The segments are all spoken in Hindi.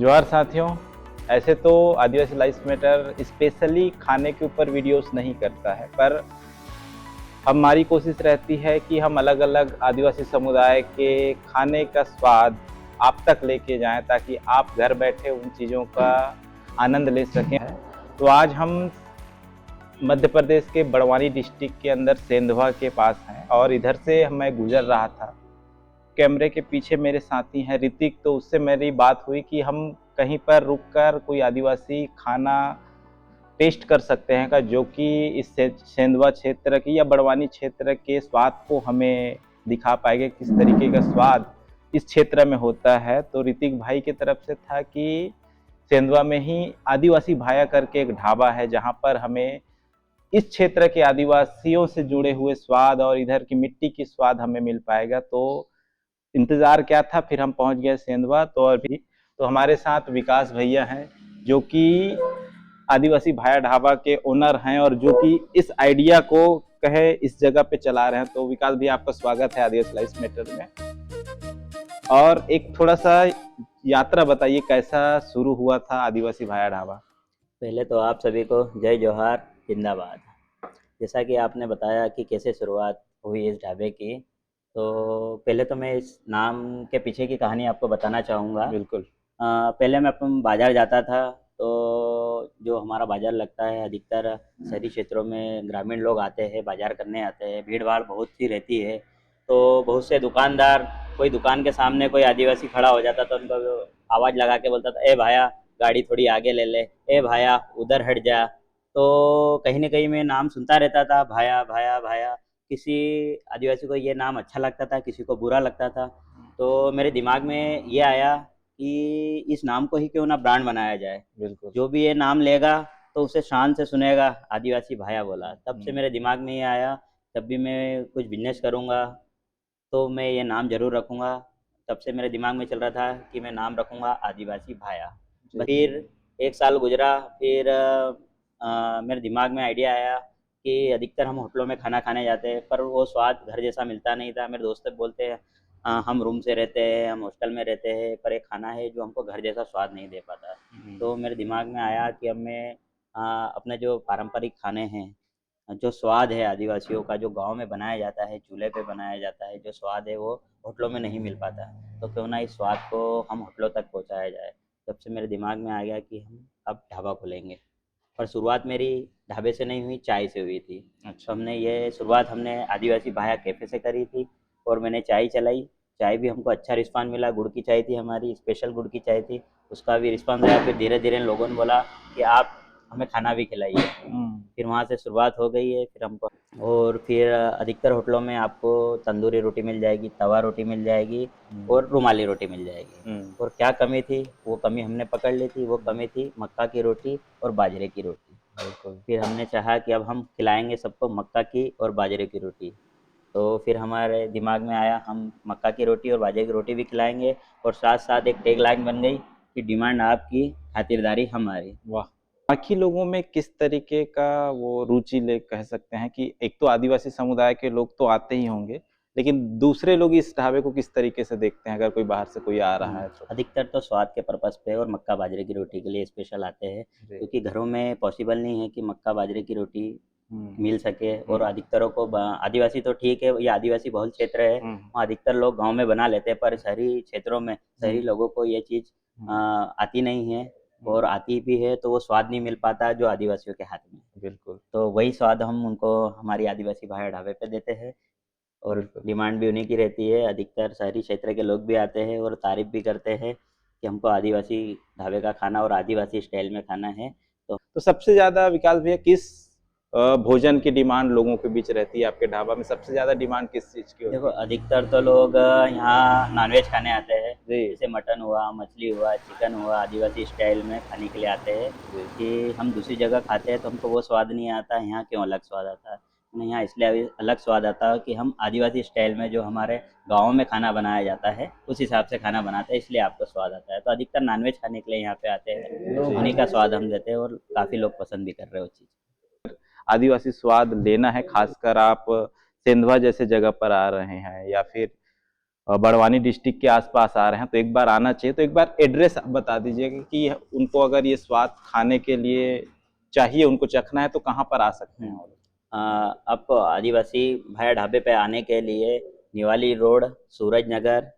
जोहार साथियों। ऐसे तो आदिवासी लाइफ मैटर स्पेशली खाने के ऊपर वीडियोस नहीं करता है, पर हमारी कोशिश रहती है कि हम अलग अलग आदिवासी समुदाय के खाने का स्वाद आप तक लेके जाएं, ताकि आप घर बैठे उन चीज़ों का आनंद ले सकें। तो आज हम मध्य प्रदेश के बड़वानी डिस्ट्रिक्ट के अंदर सेंधवा के पास हैं और इधर से मैं गुजर रहा था। कैमरे के पीछे मेरे साथी हैं ऋतिक, तो उससे मेरी बात हुई कि हम कहीं पर रुककर कोई आदिवासी खाना टेस्ट कर सकते हैं का, जो कि इस सेंधवा क्षेत्र की या बड़वानी क्षेत्र के स्वाद को हमें दिखा पाएगा, किस तरीके का स्वाद इस क्षेत्र में होता है। तो ऋतिक भाई की तरफ से था कि सेंधवा में ही आदिवासी भाया करके एक ढाबा है, जहाँ पर हमें इस क्षेत्र के आदिवासियों से जुड़े हुए स्वाद और इधर की मिट्टी की स्वाद हमें मिल पाएगा। तो इंतज़ार क्या था, फिर हम पहुंच गए सेंधवा। तो अभी तो हमारे साथ विकास भैया हैं, जो कि आदिवासी भाया ढाबा के ओनर हैं और जो कि इस आइडिया को कहे इस जगह पे चला रहे हैं। तो विकास भैया, आपका स्वागत है आदिवासी लाइफ मैटर में। और एक थोड़ा सा यात्रा बताइए, कैसा शुरू हुआ था आदिवासी भाया ढाबा? पहले तो आप सभी को जय जोहार, जिंदाबाद। जैसा कि आपने बताया कि कैसे शुरुआत हुई इस ढाबे की, तो पहले तो मैं इस नाम के पीछे की कहानी आपको बताना चाहूँगा। बिल्कुल। पहले मैं अपन बाज़ार जाता था, तो जो हमारा बाज़ार लगता है, अधिकतर शहरी क्षेत्रों में ग्रामीण लोग आते हैं, बाज़ार करने आते हैं, भीड़-भाड़ बहुत सी रहती है। तो बहुत से दुकानदार, कोई दुकान के सामने कोई आदिवासी खड़ा हो जाता तो उनको आवाज़ लगा के बोलता था, ए भाया गाड़ी थोड़ी आगे ले ले, ए भाया उधर हट जा। तो कहीं न कहीं मैं नाम सुनता रहता था, भाया भाया भाया। किसी आदिवासी को ये नाम अच्छा लगता था, किसी को बुरा लगता था। तो मेरे दिमाग में ये आया कि इस नाम को ही क्यों ना ब्रांड बनाया जाए। बिल्कुल। जो भी ये नाम लेगा तो उसे शान से सुनेगा, आदिवासी भाया बोला। तब से मेरे दिमाग में ये आया, जब भी मैं कुछ बिज़नेस करूँगा तो मैं ये नाम ज़रूर रखूँगा। तब से मेरे दिमाग में चल रहा था कि मैं नाम रखूँगा आदिवासी भाया। फिर 1 साल गुज़रा, फिर मेरे दिमाग में आइडिया आया कि अधिकतर हम होटलों में खाना खाने जाते हैं, पर वो स्वाद घर जैसा मिलता नहीं था। मेरे दोस्त बोलते हैं, हम रूम से रहते हैं, हम हॉस्टल में रहते हैं, पर एक खाना है जो हमको घर जैसा स्वाद नहीं दे पाता। तो मेरे दिमाग में आया कि अब मैं अपने जो पारंपरिक खाने हैं, जो स्वाद है आदिवासियों का, जो गाँव में बनाया जाता है, चूल्हे पे बनाया जाता है, जो स्वाद है वो होटलों में नहीं मिल पाता। तो क्यों ना इस स्वाद को हम होटलों तक पहुँचाया जाए। तब से मेरे दिमाग में आ गया कि हम अब ढाबा खोलेंगे। और शुरुआत मेरी ढाबे से नहीं हुई, चाय से हुई थी। तो हमने आदिवासी भाया कैफ़े से करी थी और मैंने चाय चलाई। चाय भी हमको अच्छा रिस्पॉन्स मिला, गुड़ की चाय थी हमारी, स्पेशल गुड़ की चाय थी, उसका भी रिस्पॉन्स आया। फिर धीरे-धीरे लोगों ने बोला कि आप हमें खाना भी खिलाइए। फिर वहाँ से शुरुआत हो गई है, फिर हमको और फिर अधिकतर होटलों में आपको तंदूरी रोटी मिल जाएगी, तवा रोटी मिल जाएगी और रुमाली रोटी मिल जाएगी। और क्या कमी थी, वो कमी हमने पकड़ ली थी, वो कमी थी मक्का की रोटी और बाजरे की रोटी। फिर हमने चाहा कि अब हम खिलाएँगे सबको मक्का की और बाजरे की रोटी। तो फिर हमारे दिमाग में आया, हम मक्का की रोटी और बाजरे की रोटी भी खिलाएँगे और साथ-साथ एक टैगलाइन बन गई कि डिमांड आपकी, खातिरदारी हमारी। वाह! बाकी लोगों में किस तरीके का वो रुचि ले कह सकते हैं कि एक तो आदिवासी समुदाय के लोग तो आते ही होंगे, लेकिन दूसरे लोग इस ढाबे को किस तरीके से देखते हैं, अगर कोई बाहर से कोई आ रहा है तो? अधिकतर तो स्वाद के पर्पज़ पे और मक्का बाजरे की रोटी के लिए स्पेशल आते हैं, जी। क्योंकि घरों में पॉसिबल नहीं है कि मक्का बाजरे की रोटी हुँ। मिल सके। और अधिकतरों को आदिवासी तो ठीक है, ये आदिवासी बहुल क्षेत्र है, वहाँ अधिकतर लोग गांव में बना लेते हैं, पर शहरी क्षेत्रों में शहरी लोगों को ये चीज़ आती नहीं है। और आती भी है तो वो स्वाद नहीं मिल पाता जो आदिवासियों के हाथ में है। बिल्कुल। तो वही स्वाद हम उनको हमारी आदिवासी भाया ढाबे पे देते हैं और बिल्कुल। डिमांड भी उन्हीं की रहती है। अधिकतर शहरी क्षेत्र के लोग भी आते हैं और तारीफ़ भी करते हैं कि हमको आदिवासी ढाबे का खाना और आदिवासी स्टाइल में खाना है। तो सबसे ज़्यादा विकास भैया किस भोजन की डिमांड लोगों के बीच रहती है? आपके ढाबा में सबसे ज़्यादा डिमांड किस चीज़ की होती देखो, है? अधिकतर तो लोग यहाँ नॉनवेज खाने आते हैं, जी। जैसे मटन हुआ, मछली हुआ, चिकन हुआ, आदिवासी स्टाइल में खाने के लिए आते हैं जी। कि हम दूसरी जगह खाते हैं तो हमको वो स्वाद नहीं आता, यहाँ क्यों अलग स्वाद आता है। नहीं, यहाँ इसलिए अभी अलग स्वाद आता है कि हम आदिवासी स्टाइल में जो हमारे गाँव में खाना बनाया जाता है, उस हिसाब से खाना बनाते हैं, इसलिए आपको स्वाद आता है। तो अधिकतर नॉनवेज खाने के लिए यहाँ पे आते हैं, तो उन्हीं का स्वाद हम देते हैं और काफ़ी लोग पसंद भी कर रहे हैं वो चीज़। आदिवासी स्वाद लेना है, खासकर आप सेंधवा जैसे जगह पर आ रहे हैं, या फिर बड़वानी डिस्ट्रिक्ट के आसपास आ रहे हैं तो एक बार आना चाहिए। तो एक बार एड्रेस आप बता दीजिएगा कि उनको अगर ये स्वाद खाने के लिए चाहिए, उनको चखना है तो कहाँ पर आ सकते हैं? आपको आदिवासी भाया ढाबे पे आने के लिए निवाली रोड, सूरज नगर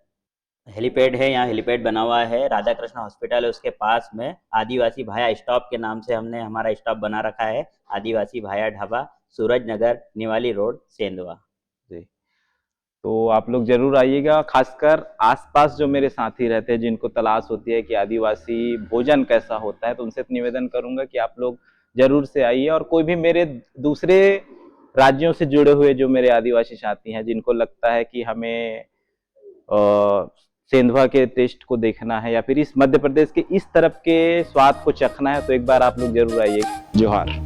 हेलीपैड है, यहाँ हेलीपैड बना हुआ है, राधा कृष्ण हॉस्पिटल है उसके पास में आदिवासी भाया स्टॉप के नाम से हमने हमारा स्टॉप बना रखा है। आदिवासी भाया ढाबा, सूरज नगर, निवाली रोड, सेंधवा। जी, तो आप लोग जरूर आइएगा। खासकर आसपास जो मेरे साथी रहते हैं जिनको तलाश होती है कि आदिवासी भोजन कैसा होता है, तो उनसे निवेदन करूंगा कि आप लोग जरूर से आइए। और कोई भी मेरे दूसरे राज्यों से जुड़े हुए जो मेरे आदिवासी साथी हैं जिनको लगता है कि हमें सेंधवा के टेस्ट को देखना है या फिर इस मध्य प्रदेश के इस तरफ के स्वाद को चखना है, तो एक बार आप लोग जरूर आइए। जोहार।